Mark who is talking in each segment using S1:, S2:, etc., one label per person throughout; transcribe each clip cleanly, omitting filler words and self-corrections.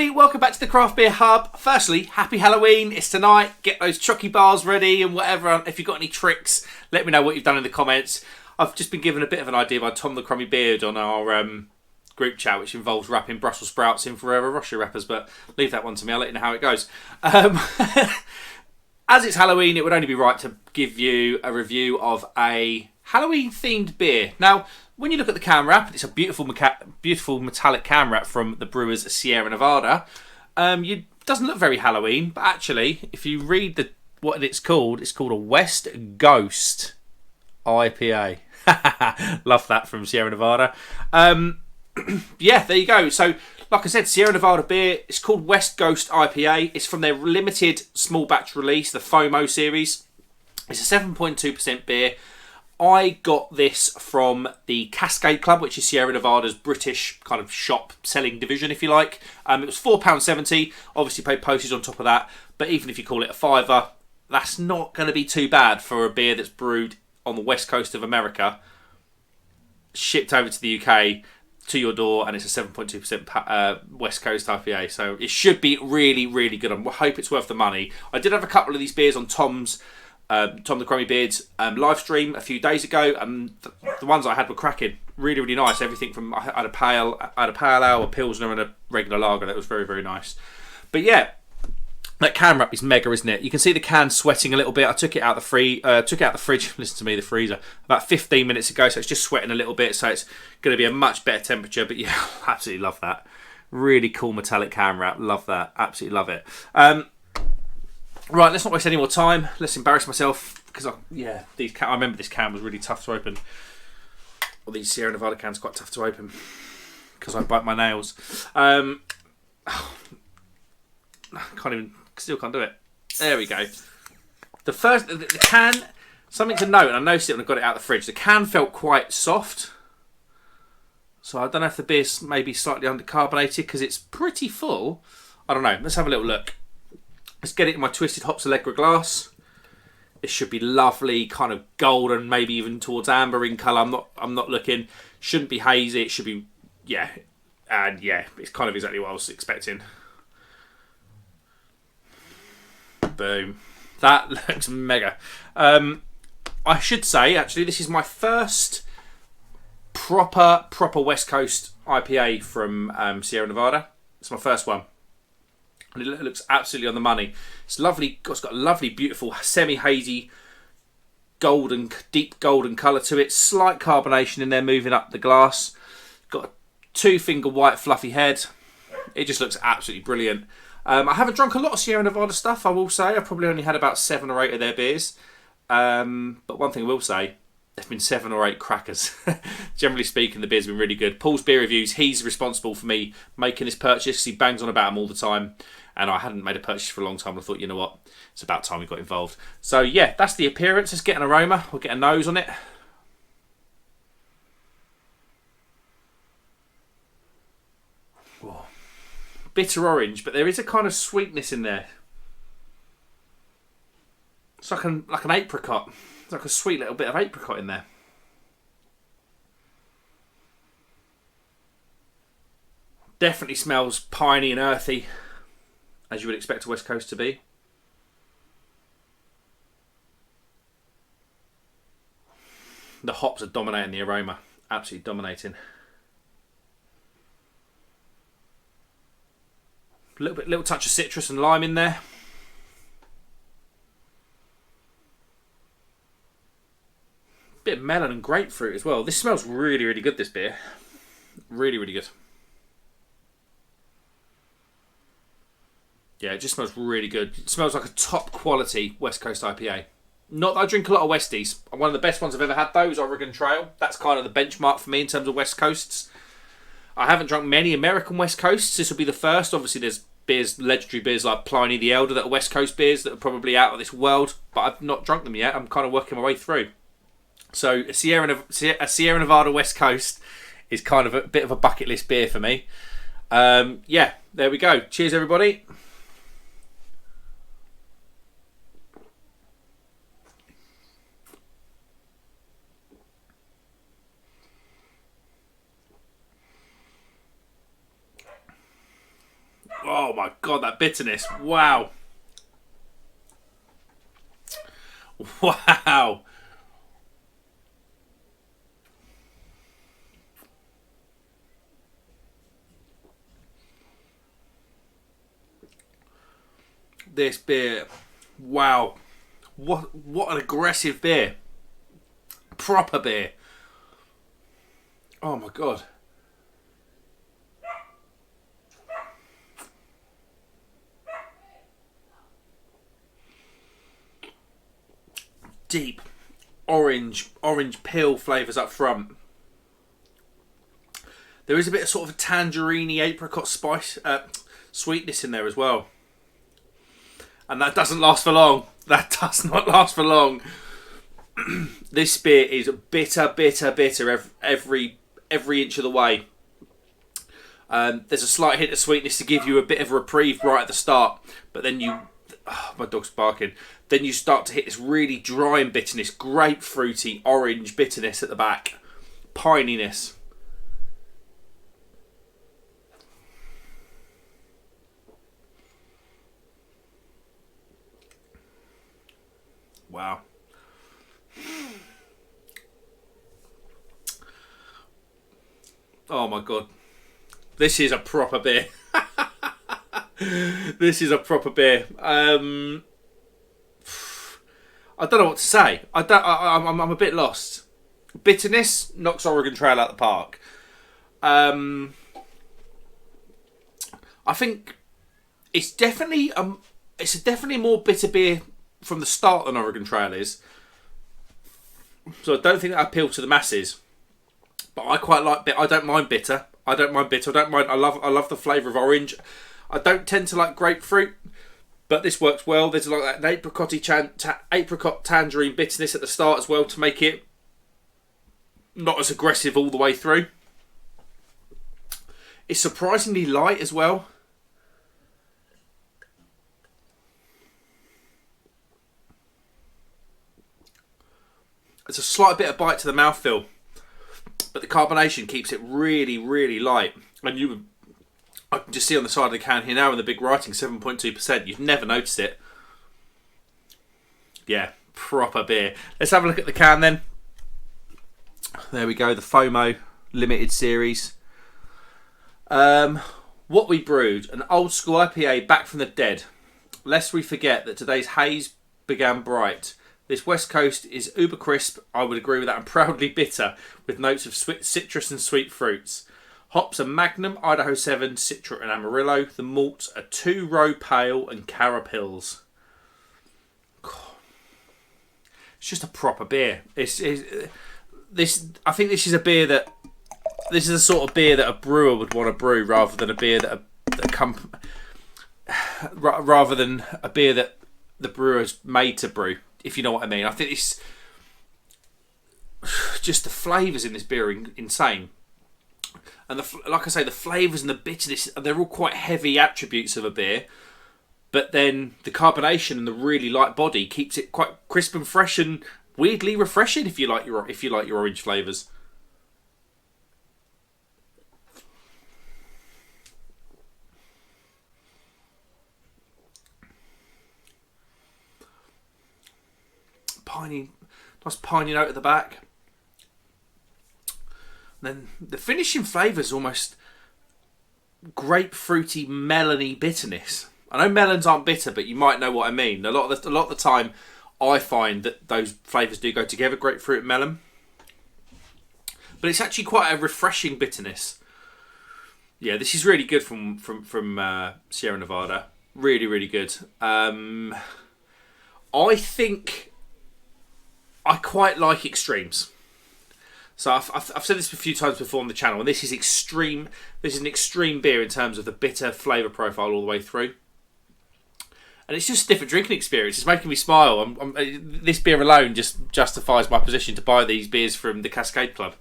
S1: everybody, welcome back to the Craft Beer Hub. Firstly, happy Halloween, it's tonight, get those chucky bars ready and whatever. If you've got any tricks, let me know what you've done in the comments. I've just been given a bit of an idea by Tom the Crummy Beard on our group chat, which involves wrapping Brussels sprouts in Ferrero Rocher wrappers, but leave that one to me, I'll let you know how it goes. As it's Halloween, it would only be right to give you a review of a Halloween-themed beer. Now, when you look at the can wrap, it's a beautiful metallic can wrap from the brewers Sierra Nevada. It doesn't look very Halloween, but actually, if you read what it's called a West Ghost IPA. Love that from Sierra Nevada. Yeah, there you go. So, like I said, Sierra Nevada beer. It's called West Ghost IPA. It's from their limited small batch release, the FOMO series. It's a 7.2% beer. I got this from the Cascade Club, which is Sierra Nevada's British kind of shop selling division, if you like. It was £4.70. Obviously paid postage on top of that. But even if you call it a fiver, that's not going to be too bad for a beer that's brewed on the west coast of America, shipped over to the UK, to your door, and it's a 7.2% West Coast IPA. So it should be really, really good. I hope it's worth the money. I did have a couple of these beers on Tom the Crummy Beard's live stream a few days ago, and the ones I had were cracking. Really, really nice. Everything from I had a pale ale, a pilsner, and a regular lager. That was very, very nice. But yeah, that can wrap is mega, isn't it? You can see the can sweating a little bit. I took it out the fridge. Listen to me, the freezer, about 15 minutes ago, so it's just sweating a little bit. So it's going to be a much better temperature. But yeah, absolutely love that. Really cool metallic can wrap. Love that. Absolutely love it. Right, let's not waste any more time. Let's embarrass myself because I remember this can was really tough to open. Well, these Sierra Nevada cans are quite tough to open because I bite my nails. Still can't do it. There we go. The can, something to note, and I noticed it when I got it out of the fridge. The can felt quite soft. So I don't know if the beer's maybe slightly undercarbonated because it's pretty full. I don't know. Let's have a little look. Let's get it in my Twisted Hops Allegra glass. It should be lovely, kind of golden, maybe even towards amber in colour. I'm not looking. Shouldn't be hazy. It should be, yeah. And yeah, it's kind of exactly what I was expecting. Boom. That looks mega. I should say, actually, this is my first proper West Coast IPA from Sierra Nevada. It's my first one. And it looks absolutely on the money. It's lovely. It's got a lovely, beautiful, semi-hazy, deep golden colour to it. Slight carbonation in there, moving up the glass. Got a 2-finger white fluffy head. It just looks absolutely brilliant. I haven't drunk a lot of Sierra Nevada stuff, I will say. I've probably only had about 7 or 8 of their beers. But one thing I will say, there've been 7 or 8 crackers. Generally speaking, the beer's been really good. Paul's Beer Reviews, he's responsible for me making this purchase. He bangs on about them all the time. And I hadn't made a purchase for a long time. I thought, you know what? It's about time we got involved. So yeah, that's the appearance. Let's get an aroma. We'll get a nose on it. Whoa. Bitter orange, but there is a kind of sweetness in there. It's like an apricot. It's like a sweet little bit of apricot in there. Definitely smells piney and earthy, as you would expect a West Coast to be. The hops are dominating the aroma. Absolutely dominating. Little touch of citrus and lime in there. Bit of melon and grapefruit as well. This smells really, really good, this beer. Really, really good. Yeah, it just smells really good. It smells like a top quality West Coast IPA. Not that I drink a lot of Westies. One of the best ones I've ever had though is Oregon Trail. That's kind of the benchmark for me in terms of West Coasts. I haven't drunk many American West Coasts. This will be the first. Obviously there's beers, legendary beers like Pliny the Elder that are West Coast beers that are probably out of this world, but I've not drunk them yet. I'm kind of working my way through. So a Sierra Nevada West Coast is kind of a bit of a bucket list beer for me. Yeah, there we go. Cheers everybody. Oh, Oh my God, that bitterness. Wow. Wow. This beer. Wow. What an aggressive beer. Proper beer. Oh my God. Deep orange peel flavours up front. There is a bit of sort of a tangerine apricot spice sweetness in there as well, and that doesn't last for long. That does not last for long. This beer is bitter every inch of the way. There's a slight hint of sweetness to give you a bit of a reprieve right at the start, but then my dog's barking. Then you start to hit this really dry bitterness, grapefruity orange bitterness at the back, pininess. Wow. Oh my God. This is a proper beer. This is a proper beer. I don't know what to say. I'm a bit lost. Bitterness knocks Oregon Trail out the park. I think it's definitely a more bitter beer from the start than Oregon Trail is. So I don't think that appeal to the masses. But I quite like I don't mind bitter. I love the flavour of orange. I don't tend to like grapefruit, but this works well. There's like that apricot tangerine bitterness at the start as well to make it not as aggressive all the way through. It's surprisingly light as well. There's a slight bit of bite to the mouthfeel, but the carbonation keeps it really, really light. And I can just see on the side of the can here now in the big writing, 7.2%. You've never noticed it. Yeah, proper beer. Let's have a look at the can then. There we go, the FOMO limited series. What we brewed, an old school IPA back from the dead. Lest we forget that today's haze began bright. This West Coast is uber crisp, I would agree with that, and proudly bitter, with notes of citrus and sweet fruits. Hops are Magnum, Idaho 7, Citra and Amarillo. The malts are 2-row pale and Carapils. It's just a proper beer. I think this is a beer that... This is the sort of beer that a brewer would want to brew rather than a beer rather than a beer that the brewer's made to brew, if you know what I mean. I think it's... Just the flavours in this beer are insane. And like I say, the flavours and the bitterness, they're all quite heavy attributes of a beer. But then the carbonation and the really light body keeps it quite crisp and fresh and weirdly refreshing if you like your orange flavours. Nice piney note at the back. Then the finishing flavour's almost grapefruity, melony bitterness. I know melons aren't bitter, but you might know what I mean. A lot of the time, I find that those flavours do go together, grapefruit and melon. But it's actually quite a refreshing bitterness. Yeah, this is really good from Sierra Nevada. Really, really good. I think I quite like extremes. So I've said this a few times before on the channel, and this is extreme. This is an extreme beer in terms of the bitter flavour profile all the way through, and it's just a different drinking experience. It's making me smile. This beer alone just justifies my position to buy these beers from the Cascade Club.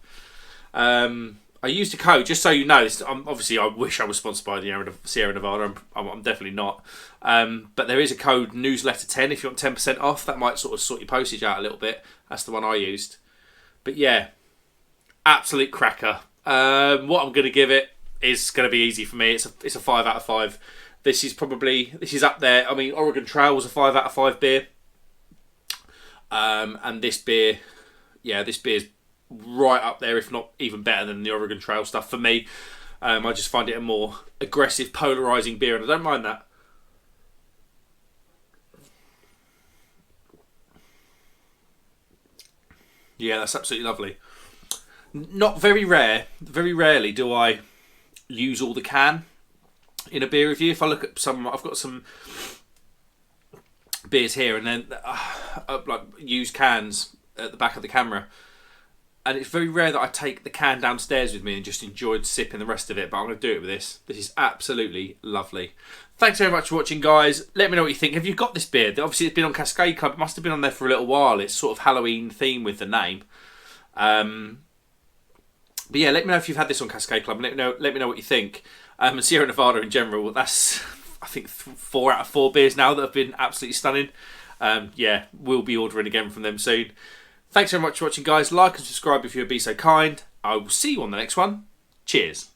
S1: I used a code, just so you know. Obviously, I wish I was sponsored by the Sierra Nevada. I'm definitely not. But there is a code newsletter10 if you want 10% off. That might sort of sort your postage out a little bit. That's the one I used. But yeah. Absolute cracker. What I'm going to give it is going to be easy for me. It's a 5 out of 5. This is up there. I mean, Oregon Trail was a 5 out of 5 beer. And this beer, this beer's right up there, if not even better than the Oregon Trail stuff for me. I just find it a more aggressive, polarising beer, and I don't mind that. Yeah, that's absolutely lovely. Not very rarely do I use all the can in a beer review. If I look at some, I've got some beers here, and then like used cans at the back of the camera, and it's very rare that I take the can downstairs with me and just enjoy sipping the rest of it, but I'm going to do it with this. This is absolutely lovely. Thanks very much for watching, guys. Let me know what you think. Have you got this beer? Obviously it's been on Cascade Club. It must have been on there for a little while. It's sort of Halloween theme with the name. But yeah, let me know if you've had this on Cascade Club, and let me know what you think. And Sierra Nevada in general, that's, I think, 4 out of 4 beers now that have been absolutely stunning. Yeah, we'll be ordering again from them soon. Thanks very much for watching, guys. Like and subscribe if you would be so kind. I will see you on the next one. Cheers.